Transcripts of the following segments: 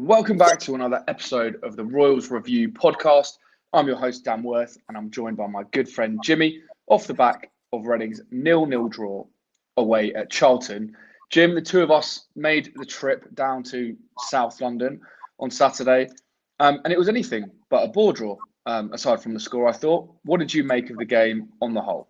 Welcome back to another episode of the Royals Review podcast. I'm your host, Dan Worth, and I'm joined by my good friend Jimmy off the back of Reading's 0-0 draw away at Charlton. Jim, the two of us made the trip down to South London on Saturday, and it was anything but a bore draw, aside from the score, I thought. What did you make of the game on the whole?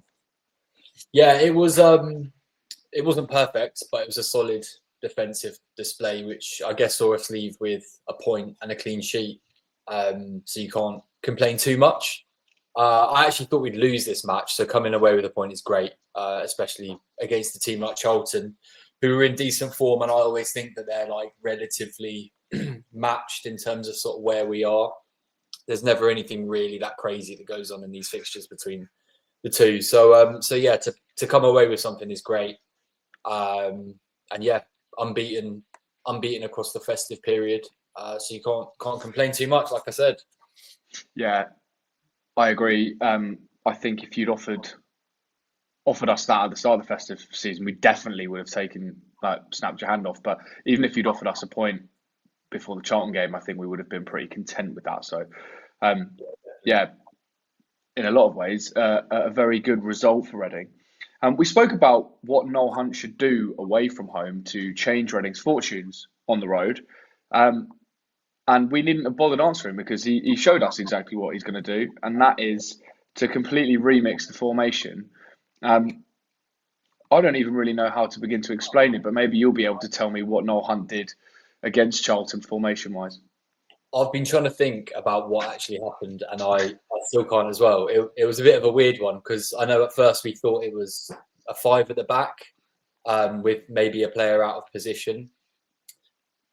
Yeah, it was. It wasn't perfect, but it was a solid defensive display, which I guess saw us leave with a point and a clean sheet. So you can't complain too much. I actually thought we'd lose this match, so coming away with a point is great, especially against a team like Charlton, who are in decent form. And I always think that they're like relatively matched in terms of sort of where we are. There's never anything really that crazy that goes on in these fixtures between the two. So yeah, to come away with something is great. And yeah, unbeaten across the festive period. So you can't complain too much, like I said. Yeah, I agree. I think if you'd offered us that at the start of the festive season, we definitely would have snapped your hand off. But even if you'd offered us a point before the Charlton game, I think we would have been pretty content with that. So, yeah, in a lot of ways, a very good result for Reading. We spoke about what Noel Hunt should do away from home to change Reading's fortunes on the road. And we needn't have bothered answering because he showed us exactly what he's going to do, and that is to completely remix the formation. I don't even really know how to begin to explain it, but maybe you'll be able to tell me what Noel Hunt did against Charlton formation-wise. I've been trying to think about what actually happened, and I still can't as well. It was a bit of a weird one because I know at first we thought it was a 5 at the back with maybe a player out of position.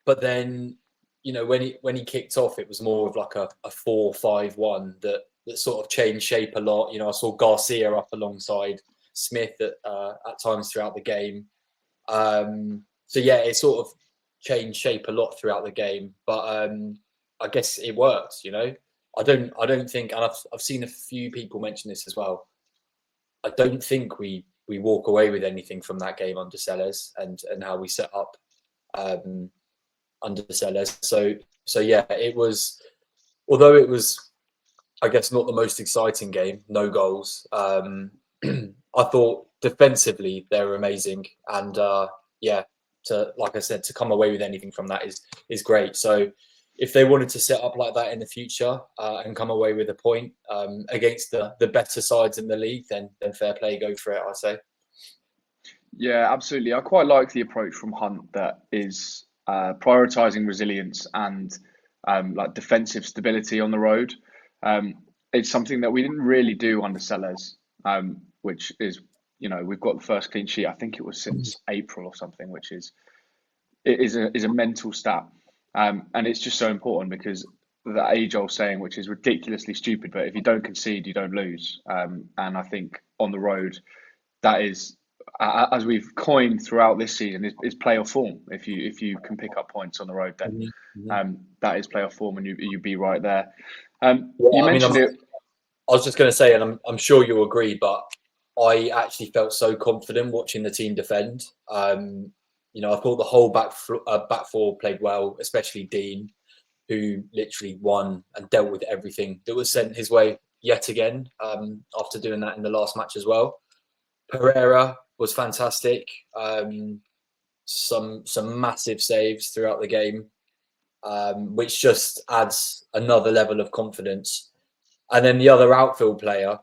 But then, you know, when he kicked off, it was more of like a 4-5-1 that sort of changed shape a lot. You know, I saw Garcia up alongside Smith at times throughout the game. So yeah, it sort of changed shape a lot throughout the game. But I guess it works, you know. I don't think, and I've seen a few people mention this as well. I don't think we walk away with anything from that game under Sellers and how we set up under Sellers. So yeah, it was, although it was, I guess, not the most exciting game, no goals. I thought defensively they were amazing, and yeah, like I said, to come away with anything from that is great. So if they wanted to set up like that in the future and come away with a point against the better sides in the league, then fair play, go for it, I say. Yeah, absolutely. I quite like the approach from Hunt that is prioritising resilience and like defensive stability on the road. It's something that we didn't really do under Sellers, which is, you know, we've got the first clean sheet. I think it was since April or something, which is a mental stat. And it's just so important because the age-old saying, which is ridiculously stupid, but if you don't concede, you don't lose. And I think on the road, that is, as we've coined throughout this season, is playoff form. If you can pick up points on the road, then that is playoff form, and you'd be right there. You mentioned it. I was just going to say, and I'm sure you'll agree, but I actually felt so confident watching the team defend. You know, I thought the whole back four played well, especially Dean, who literally won and dealt with everything that was sent his way yet again after doing that in the last match as well. Pereira was fantastic. Some massive saves throughout the game, which just adds another level of confidence. And then the other outfield player,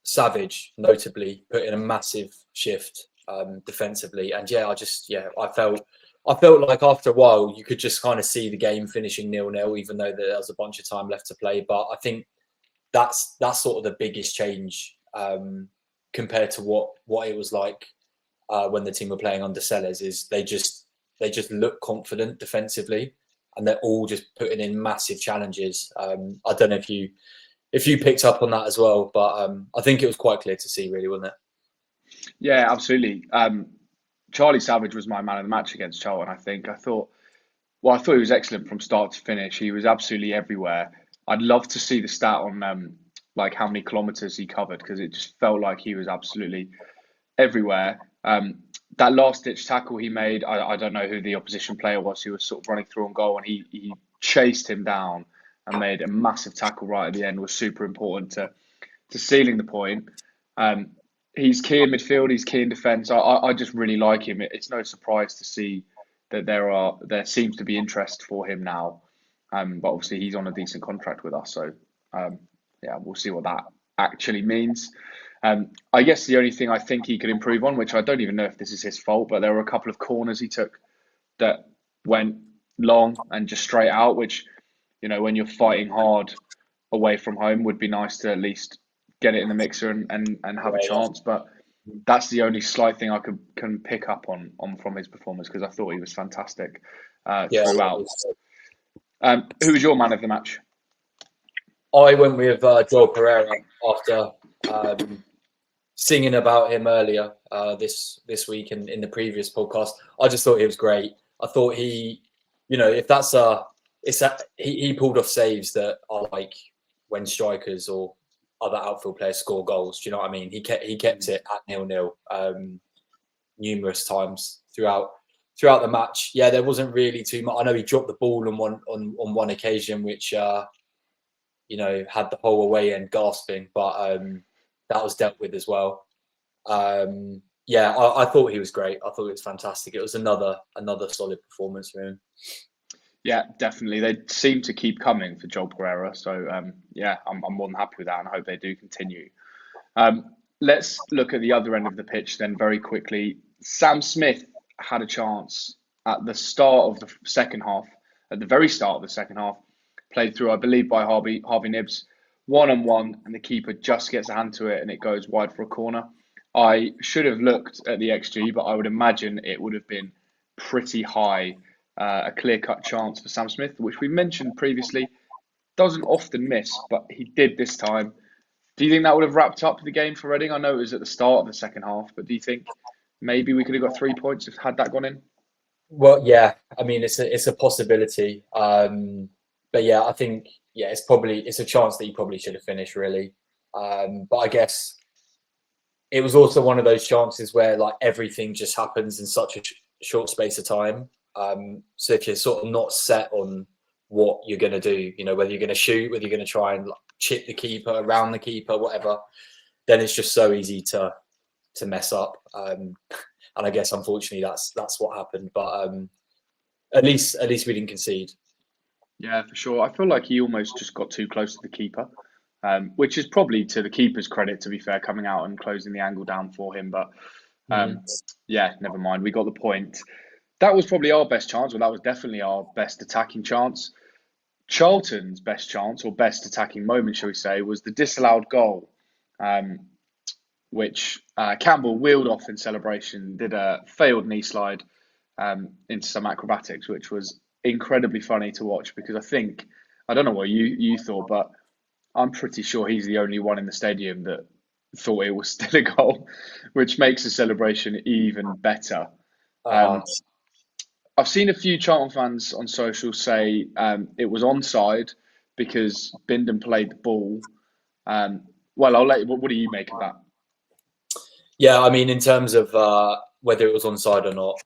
Savage, notably, put in a massive shift defensively. And yeah, I felt like after a while you could just kind of see the game finishing 0-0, even though there was a bunch of time left to play. But I think that's sort of the biggest change compared to what it was like when the team were playing under Sellers. Is they just look confident defensively, and they're all just putting in massive challenges. I don't know if you picked up on that as well, but I think it was quite clear to see, really, wasn't it? Yeah, absolutely. Charlie Savage was my man of the match against Charlton. I thought he was excellent from start to finish. He was absolutely everywhere. I'd love to see the stat on like how many kilometres he covered, because it just felt like he was absolutely everywhere. that last ditch tackle he made, I don't know who the opposition player was. He was sort of running through on goal, and he chased him down and made a massive tackle right at the end. Was super important to sealing the point. Um, he's key in midfield. He's key in defence. I just really like him. It's no surprise to see that there seems to be interest for him now. But obviously he's on a decent contract with us, so um, yeah, we'll see what that actually means. I guess the only thing I think he could improve on, which I don't even know if this is his fault, but there were a couple of corners he took that went long and just straight out, which, when you're fighting hard away from home, would be nice to at least get it in the mixer and have a Yeah, chance. But that's the only slight thing I can pick up on from his performance, because I thought he was fantastic yeah. throughout. Who was your man of the match? I went with Joel Pereira after singing about him earlier this week and in the previous podcast. I just thought he was great. I thought he pulled off saves that are like when strikers or other outfield players score goals. Do you know what I mean? He kept it at 0-0 numerous times throughout the match. Yeah, there wasn't really too much. I know he dropped the ball on one occasion, which had the whole away end gasping, but that was dealt with as well. Yeah, I thought he was great. I thought it was fantastic. It was another solid performance from him. Yeah, definitely. They seem to keep coming for Joel Pereira. So, yeah, I'm more than happy with that, and I hope they do continue. Let's look at the other end of the pitch then very quickly. Sam Smith had a chance at the start of the second half, at the very start of the second half, played through, I believe, by Harvey Nibbs, 1-on-1, and the keeper just gets a hand to it and it goes wide for a corner. I should have looked at the XG, but I would imagine it would have been pretty high. A clear-cut chance for Sam Smith, which we mentioned previously. Doesn't often miss, but he did this time. Do you think that would have wrapped up the game for Reading? I know it was at the start of the second half, but do you think maybe we could have got 3 points if had that gone in? Well, yeah, I mean it's a possibility, but yeah, I think it's a chance that he probably should have finished really, but I guess it was also one of those chances where like everything just happens in such a short space of time. So if you're sort of not set on what you're going to do, whether you're going to shoot, whether you're going to try and like, chip the keeper, around the keeper, whatever, then it's just so easy to mess up. And I guess unfortunately that's what happened. But at least we didn't concede. Yeah, for sure. I feel like he almost just got too close to the keeper, which is probably to the keeper's credit, to be fair, coming out and closing the angle down for him. But yeah, never mind. We got the point. That was probably our best chance. Well, that was definitely our best attacking chance. Charlton's best chance, or best attacking moment, shall we say, was the disallowed goal, which Campbell wheeled off in celebration, did a failed knee slide into some acrobatics, which was incredibly funny to watch, because I don't know what you thought, but I'm pretty sure he's the only one in the stadium that thought it was still a goal, which makes the celebration even better. Uh, I've seen a few Charlton fans on social say it was onside because Bindon played the ball. Well, I'll let you. What do you make of that? yeah, I mean, in terms of whether it was onside or not,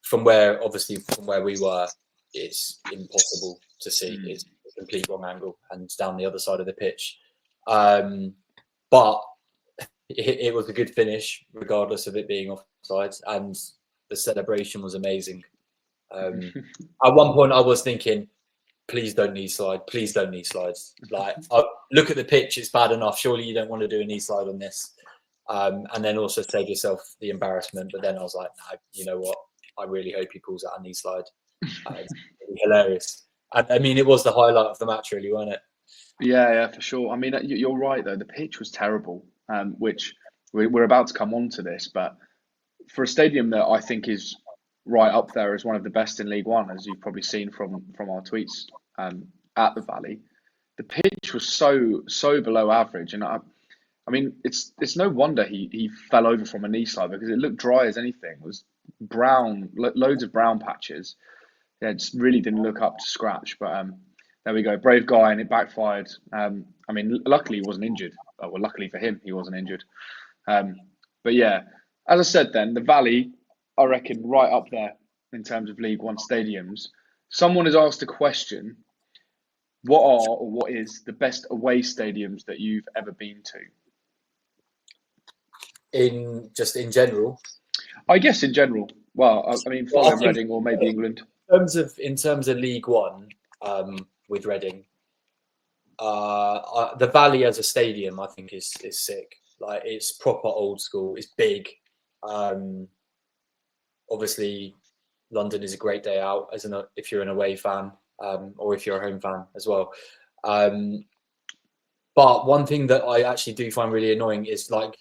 from where we were, it's impossible to see. It's a complete wrong angle and down the other side of the pitch. But it was a good finish, regardless of it being offside, and the celebration was amazing. At one point, I was thinking, please don't knee slide. Please don't knee slides. Like, look at the pitch; it's bad enough. Surely you don't want to do a knee slide on this, and then also save yourself the embarrassment. But then I was like, nah, you know what? I really hope he pulls out a knee slide. It's really hilarious. I mean, it was the highlight of the match, really, wasn't it? Yeah, for sure. I mean, you're right though. The pitch was terrible, which we're about to come on to this, but for a stadium that I think is right up there as one of the best in League One, as you've probably seen from our tweets at the Valley, the pitch was so below average, and I mean, it's no wonder he fell over from a knee slide, because it looked dry as anything. It was brown, loads of brown patches. Yeah, it just really didn't look up to scratch. But there we go, brave guy, and it backfired. I mean, luckily he wasn't injured. Oh, well, luckily for him, he wasn't injured. But yeah, as I said, then the Valley, I reckon, right up there in terms of League One stadiums. Someone has asked a question: what are or what is the best away stadiums that you've ever been to? In general. I guess in general. Well, I mean, Well, I following think Reading or maybe England. in terms of League One, with Reading, the Valley as a stadium, I think is sick. Like it's proper old school. It's big. Um, Obviously, London is a great day out if you're an away fan, or if you're a home fan as well. Um, but one thing that I actually do find really annoying is like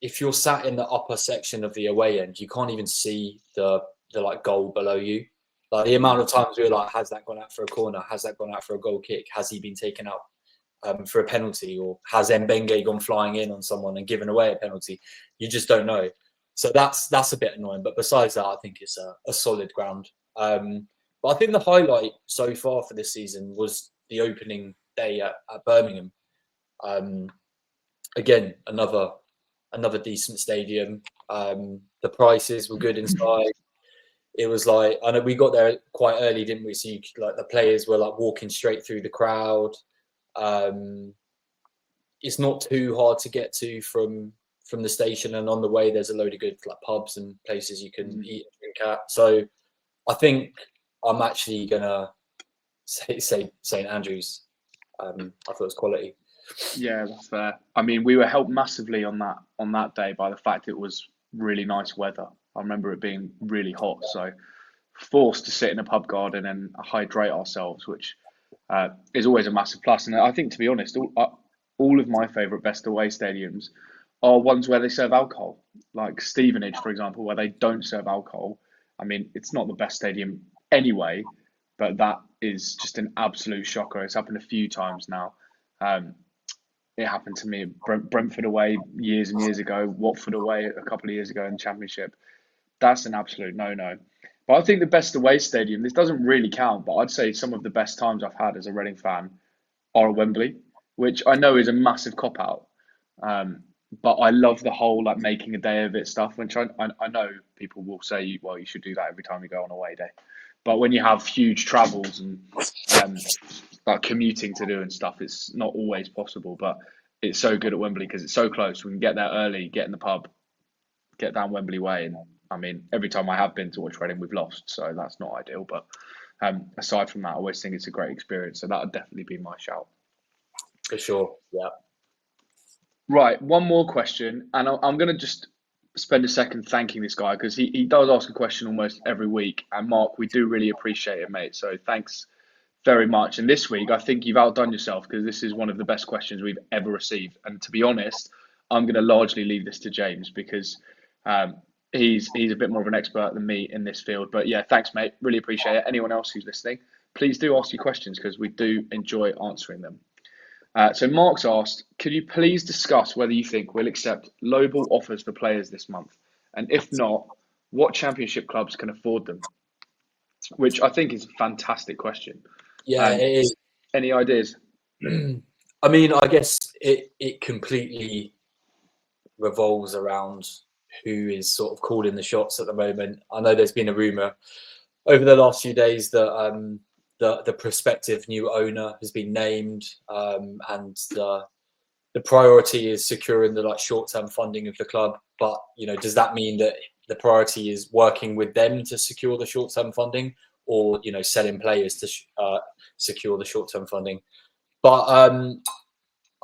if you're sat in the upper section of the away end, you can't even see the like goal below you. Like the amount of times we're like, has that gone out for a corner? Has that gone out for a goal kick? Has he been taken out for a penalty, or has Mbenge gone flying in on someone and given away a penalty? You just don't know. So that's a bit annoying. But besides that, I think it's a solid ground. But I think the highlight so far for this season was the opening day at Birmingham. Um, Again, another decent stadium. The prices were good inside. It was like I know we got there quite early, didn't we? So like the players were like walking straight through the crowd. Um, it's not too hard to get to from the station, and on the way there's a load of good like pubs and places you can Mm. eat and drink at. So I think I'm actually gonna say St Andrews. I thought it was quality. Yeah, that's fair. I mean, we were helped massively on that day by the fact it was really nice weather. I remember it being really hot, so forced to sit in a pub garden and hydrate ourselves, which is always a massive plus. And I think, to be honest, all of my favourite best away stadiums are ones where they serve alcohol, like Stevenage, for example, where they don't serve alcohol. I mean, it's not the best stadium anyway, but that is just an absolute shocker. It's happened a few times now. Um, it happened to me at Brentford away years and years ago, Watford away a couple of years ago in the Championship. That's an absolute no-no. But I think the best away stadium, this doesn't really count, but I'd say some of the best times I've had as a Reading fan are at Wembley, which I know is a massive cop-out. Um, but I love the whole like making a day of it stuff, which I know people will say, well, you should do that every time you go on away day. But when you have huge travels and um, like commuting to do and stuff, it's not always possible. But it's so good at Wembley because it's so close. We can get there early, get in the pub, get down Wembley Way, and I mean, every time I have been to watch Reading, we've lost, so that's not ideal. But aside from that, I always think it's a great experience. So that would definitely be my shout. For sure. Yeah. Right, one more question, and I'm going to just spend a second thanking this guy because he does ask a question almost every week. And Mark, we do really appreciate it, mate. So thanks very much. And this week, I think you've outdone yourself because this is one of the best questions we've ever received. And to be honest, I'm going to largely leave this to James because um, he's a bit more of an expert than me in this field. But yeah, thanks, mate. Really appreciate it. Anyone else who's listening, please do ask your questions because we do enjoy answering them. So Mark's asked, could you please discuss whether you think we'll accept lowball offers for players this month? And if not, what championship clubs can afford them? Which I think is a fantastic question. Yeah, Um, it is. any ideas? I mean, I guess it completely revolves around who is sort of calling the shots at the moment. I know there's been a rumor over the last few days that the prospective new owner has been named, and the priority is securing the like short-term funding of the club. But does that mean that the priority is working with them to secure the short-term funding, or selling players to secure the short-term funding? But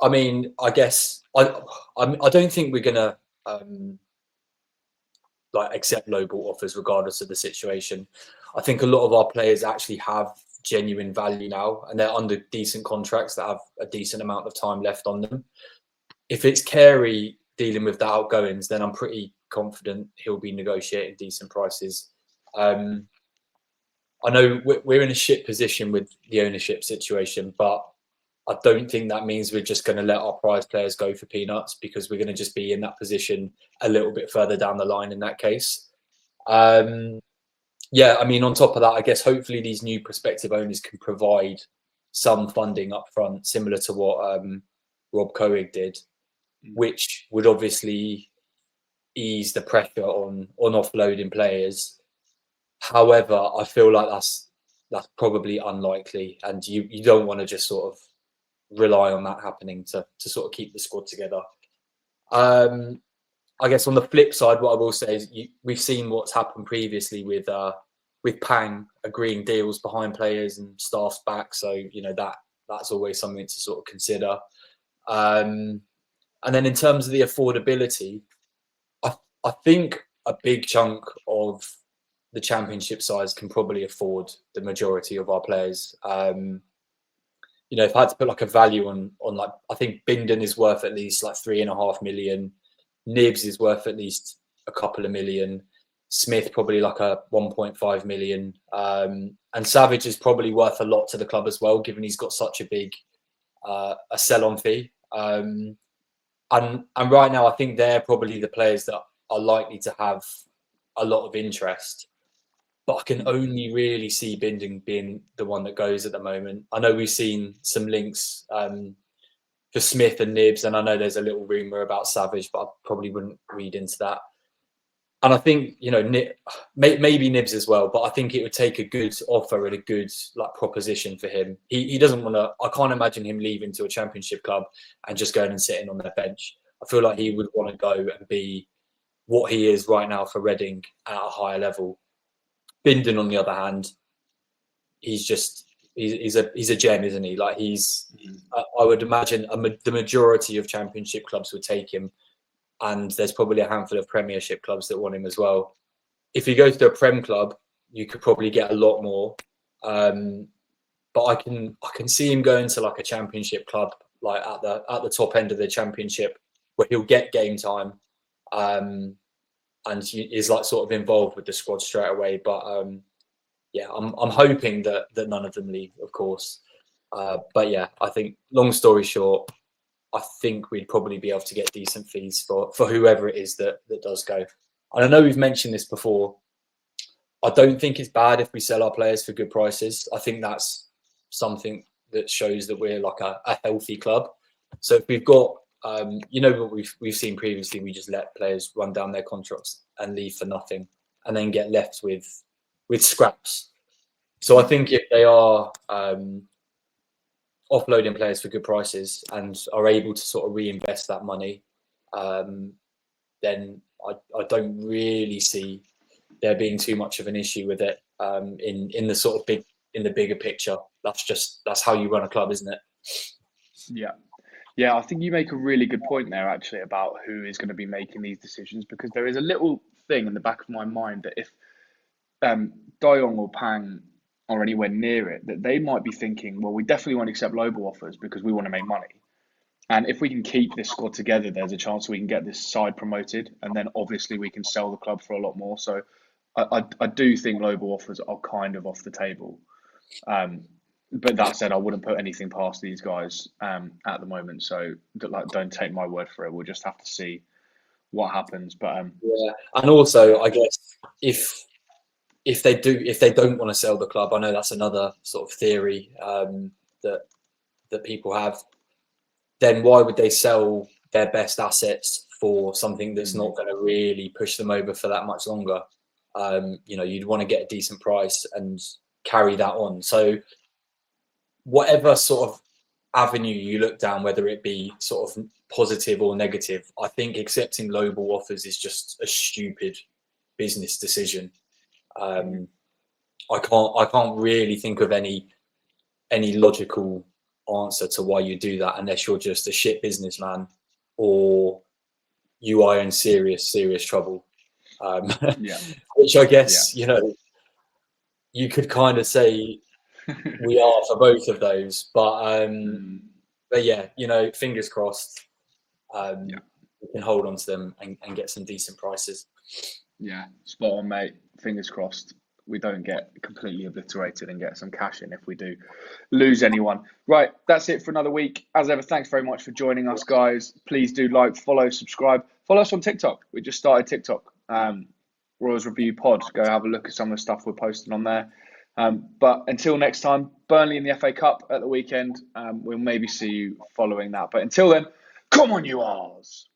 I mean, I guess I don't think we're gonna like accept lowball offers regardless of the situation. I think a lot of our players actually have genuine value now, and they're under decent contracts that have a decent amount of time left on them. If it's Carey dealing with the outgoings, then I'm pretty confident he'll be negotiating decent prices. I know we're in a shit position with the ownership situation, but I don't think that means we're just going to let our prize players go for peanuts, because we're going to just be in that position a little bit further down the line in that case. Yeah, I mean, on top of that, I guess hopefully these new prospective owners can provide some funding up front, similar to what Rob Coig did, which would obviously ease the pressure on offloading players. However, I feel like that's probably unlikely, and you don't want to just sort of rely on that happening to sort of keep the squad together. I guess on the flip side, what I will say is we've seen what's happened previously with Pang agreeing deals behind players and staff's back. So that's always something to sort of consider. And then in terms of the affordability, I think a big chunk of the championship sides can probably afford the majority of our players. If I had to put like a value on like, I think Bindon is worth at least like 3.5 million. Nibs is worth at least a couple of million. Smith probably like a 1.5 million. And Savage is probably worth a lot to the club as well, given he's got such a big a sell-on fee. And right now, I think they're probably the players that are likely to have a lot of interest. But I can only really see Binding being the one that goes at the moment. I know we've seen some links for Smith and Nibs, and I know there's a little rumour about Savage, but I probably wouldn't read into that. And I think, maybe Nibs as well, but I think it would take a good offer and a good like proposition for him. He doesn't want to, I can't imagine him leaving to a championship club and just going and sitting on their bench. I feel like he would want to go and be what he is right now for Reading at a higher level. Bindon, on the other hand, he's a gem, isn't he? Like I would imagine the majority of championship clubs would take him, and there's probably a handful of Premiership clubs that want him as well. If he goes to a Prem club, you could probably get a lot more. But I can see him going to like a Championship club, like at the top end of the Championship, where he'll get game time, and he is like sort of involved with the squad straight away. But yeah, I'm hoping that none of them leave, of course. But yeah, I think long story short, I think we'd probably be able to get decent fees for whoever it is that does go. And I know we've mentioned this before. I don't think it's bad if we sell our players for good prices. I think that's something that shows that we're like a healthy club. So if we've got, what we've seen previously, we just let players run down their contracts and leave for nothing, and then get left with scraps. So I think if they are offloading players for good prices and are able to sort of reinvest that money, then I don't really see there being too much of an issue with it in the sort of bigger picture. That's how you run a club, isn't it? Yeah, I think you make a really good point there actually about who is going to be making these decisions, because there is a little thing in the back of my mind that if Dayong or Pang are anywhere near it, that they might be thinking, well, we definitely won't accept Lowball offers because we want to make money. And if we can keep this squad together, there's a chance we can get this side promoted, and then obviously we can sell the club for a lot more. So I do think Lowball offers are kind of off the table. But that said, I wouldn't put anything past these guys at the moment. So don't take my word for it. We'll just have to see what happens. But yeah, and also I guess if they don't want to sell the club, I know that's another sort of theory that people have. Then why would they sell their best assets for something that's not going to really push them over for that much longer? You'd want to get a decent price and carry that on. So whatever sort of avenue you look down, whether it be sort of positive or negative, I think accepting lowball offers is just a stupid business decision. I can't really think of any logical answer to why you do that, unless you're just a shit businessman or you are in serious trouble. yeah, Which I guess you could kind of say we are for both of those, but yeah, fingers crossed, we can hold on to them and get some decent prices. Yeah, spot on, mate. Fingers crossed we don't get completely obliterated and get some cash in if we do lose anyone. Right, that's it for another week. As ever, thanks very much for joining us, guys. Please do like, follow, subscribe. Follow us on TikTok. We just started TikTok. Royals Review Pod. Go have a look at some of the stuff we're posting on there. But until next time, Burnley in the FA Cup at the weekend. We'll maybe see you following that. But until then, come on, you R's!